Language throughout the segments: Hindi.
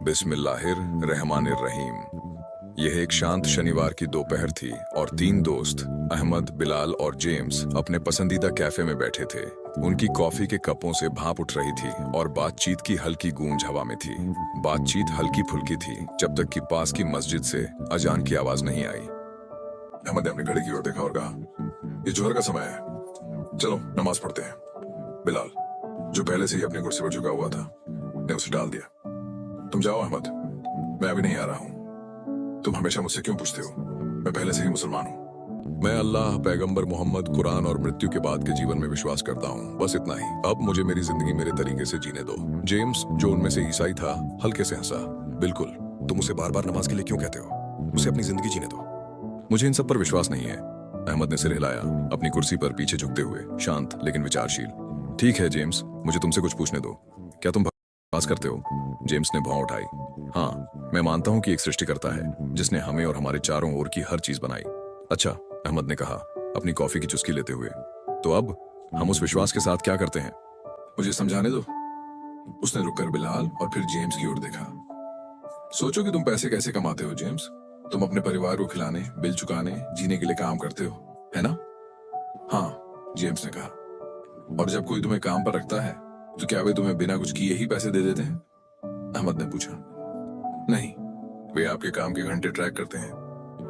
बिस्मिल्लाहिर्रहमानिर्रहीम। यह एक शांत शनिवार की दोपहर थी और तीन दोस्त अहमद, बिलाल और जेम्स अपने पसंदीदा कैफे में बैठे थे। उनकी कॉफी के कपों से भाप उठ रही थी और बातचीत की हल्की गूंज हवा में थी। बातचीत हल्की फुल्की थी जब तक कि पास की मस्जिद से अजान की आवाज नहीं आई। अहमद ने अपनी घड़ी की ओर देखा और कहा, ये जोहर का समय है, चलो नमाज पढ़ते हैं। बिलाल, जो पहले से ही अपनी कुर्सी पर झुका हुआ था, ने उसे डाल दिया। तुम जाओ अहमद, मैं अभी नहीं आ रहा हूँ। तुम हमेशा मुझसे क्यों पूछते हो? मैं पहले से ही मुसलमान हूँ। मैं अल्लाह, पैगंबर मोहम्मद, कुरान और मृत्यु के बाद के जीवन में विश्वास करता हूँ, बस इतना ही। अब मुझे मेरी जिंदगी मेरे तरीके से जीने दो। जेम्स, जो उनमें से ईसाई था, हल्के से हंसा। बिल्कुल, तुम उसे बार बार नमाज के लिए क्यों कहते हो? उसे अपनी जिंदगी जीने दो। मुझे इन सब पर विश्वास नहीं है। अहमद ने सिर हिलाया, अपनी कुर्सी पर पीछे झुकते हुए, शांत लेकिन विचारशील। ठीक है जेम्स, मुझे तुमसे कुछ पूछने दो। क्या तुम बकवास करते हो? जेम्स ने भौं उठाई। हाँ, मैं मानता हूँ कि एक सृष्टिकर्ता है जिसने हमें और हमारे चारों ओर की हर चीज बनाई। अच्छा, अहमद ने कहा, अपनी कॉफी की चुस्की लेते हुए। तो अब हम उस विश्वास के साथ क्या करते हैं? मुझे समझाने दो। उसने रुककर बिलाल और फिर जेम्स की ओर देखा। सोचो कि तुम पैसे कैसे कमाते हो जेम्स। तुम अपने परिवार को खिलाने, बिल चुकाने, जीने के लिए काम करते हो, है ना? हाँ, जेम्स ने कहा। और जब कोई तुम्हें काम पर रखता है तो क्या वे तुम्हें बिना कुछ किए ही पैसे दे देते हैं? अहमद ने पूछा। नहीं, वे आपके काम के घंटे ट्रैक करते हैं।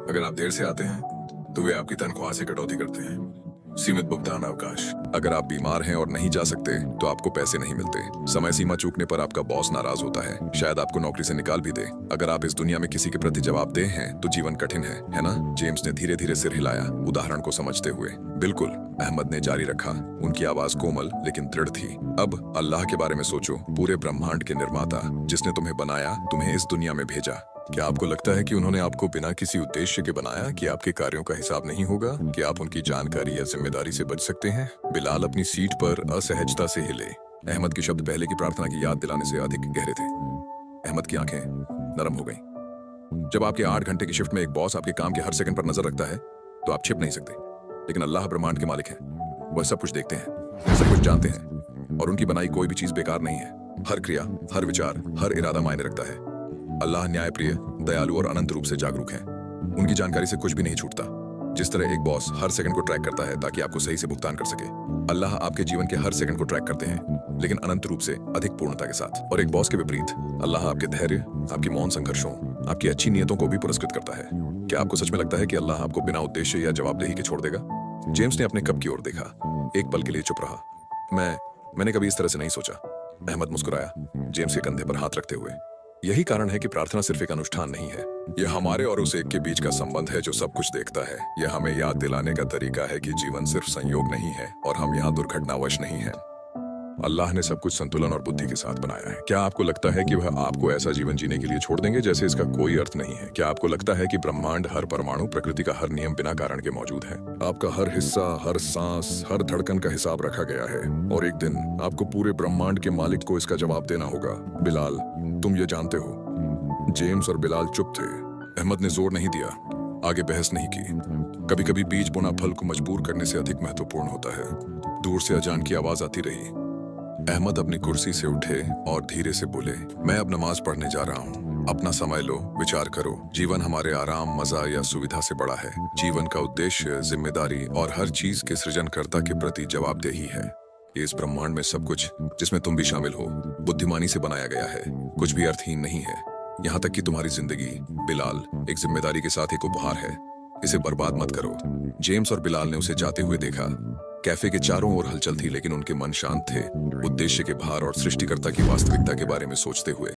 अगर आप देर से आते हैं तो वे आपकी तनख्वाह से कटौती करते हैं। सीमित भुगतान अवकाश। अगर आप बीमार हैं और नहीं जा सकते तो आपको पैसे नहीं मिलते। समय सीमा चूकने पर आपका बॉस नाराज होता है, शायद आपको नौकरी से निकाल भी दे। अगर आप इस दुनिया में किसी के प्रति जवाबदेह हैं तो जीवन कठिन है ना? जेम्स ने धीरे धीरे सिर हिलाया, उदाहरण को समझते हुए। बिल्कुल, अहमद ने जारी रखा। उनकी आवाज कोमल लेकिन दृढ़ थी। अब अल्लाह के बारे में सोचो, पूरे ब्रह्मांड के निर्माता, जिसने तुम्हें बनाया, तुम्हें इस दुनिया में भेजा। क्या आपको लगता है कि उन्होंने आपको बिना किसी उद्देश्य के बनाया, कि आपके कार्यों का हिसाब नहीं होगा, कि आप उनकी जानकारी या जिम्मेदारी से बच सकते हैं? बिलाल अपनी सीट पर असहजता से हिले। अहमद के शब्द पहले की प्रार्थना की याद दिलाने से अधिक गहरे थे। अहमद की आंखें नरम हो गईं। जब आपके 8 घंटे की शिफ्ट में एक बॉस आपके काम के हर सेकंड पर नजर रखता है तो आप छिप नहीं सकते। लेकिन अल्लाह ब्रह्मांड के मालिक हैं, वह सब कुछ देखते हैं, सब कुछ जानते हैं, और उनकी बनाई कोई भी चीज बेकार नहीं है। हर क्रिया, हर विचार, हर इरादा मायने रखता है। अल्लाह न्यायप्रिय, दयालु और अनंत रूप से जागरूक है। उनकी जानकारी से कुछ भी नहीं छूटता। जिस तरह एक बॉस हर सेकंड को ट्रैक करता है ताकि आपको सही से भुगतान कर सके, अल्लाह आपके जीवन के हर सेकंड को ट्रैक करते हैं, लेकिन अनंत रूप से, अधिक पूर्णता के साथ। और एक बॉस के विपरीत, अल्लाह आपके धैर्य, आपकी मौन संघर्षों, आपकी अच्छी नियतों को भी पुरस्कृत करता है। क्या आपको सच में लगता है कि अल्लाह आपको बिना उद्देश्य या जवाबदेही के छोड़ देगा? जेम्स ने अपने कप की ओर देखा, एक पल के लिए चुप रहा। मैंने कभी इस तरह से नहीं सोचा। अहमद मुस्कुराया, जेम्स के कंधे पर हाथ रखते हुए। यही कारण है कि प्रार्थना सिर्फ एक अनुष्ठान नहीं है, यह हमारे और उस एक के बीच का संबंध है जो सब कुछ देखता है। यह हमें याद दिलाने का तरीका है कि जीवन सिर्फ संयोग नहीं है और हम यहाँ दुर्घटनावश नहीं हैं। अल्लाह ने सब कुछ संतुलन और बुद्धि के साथ बनाया है। क्या आपको लगता है कि वह आपको ऐसा जीवन जीने के लिए छोड़ देंगे जैसे इसका कोई अर्थ नहीं है? क्या आपको लगता है कि ब्रह्मांड, हर परमाणु, प्रकृति का हर नियम बिना कारण के मौजूद है? आपका हर हिस्सा, हर सांस, हर धड़कन का हिसाब रखा गया है, और एक दिन आपको पूरे ब्रह्मांड के मालिक को इसका जवाब देना होगा। बिलाल, तुम ये जानते हो। जेम्स और बिलाल चुप थे। अहमद ने जोर नहीं दिया, आगे बहस नहीं की। कभी कभी बीज बोना फल को मजबूर करने से अधिक महत्वपूर्ण होता है। दूर से अजान की आवाज आती रही। अहमद अपनी कुर्सी से उठे और धीरे से बोले, मैं अब नमाज पढ़ने जा रहा हूँ। अपना समय लो, विचार करो। जीवन हमारे आराम, मजा या सुविधा से बड़ा है। जीवन का उद्देश्य, जिम्मेदारी और हर चीज के सृजनकर्ता के प्रति जवाबदेही है। इस ब्रह्मांड में सब कुछ, जिसमें तुम भी शामिल हो, बुद्धिमानी से बनाया गया है। कुछ भी अर्थहीन नहीं है, यहाँ तक कि तुम्हारी जिंदगी। बिलाल, एक जिम्मेदारी के साथ एक उपहार है, इसे बर्बाद मत करो। जेम्स और बिलाल ने उसे जाते हुए देखा। कैफे के चारों ओर हलचल थी, लेकिन उनके मन शांत थे, उद्देश्य के भार और सृष्टिकर्ता की वास्तविकता के बारे में सोचते हुए।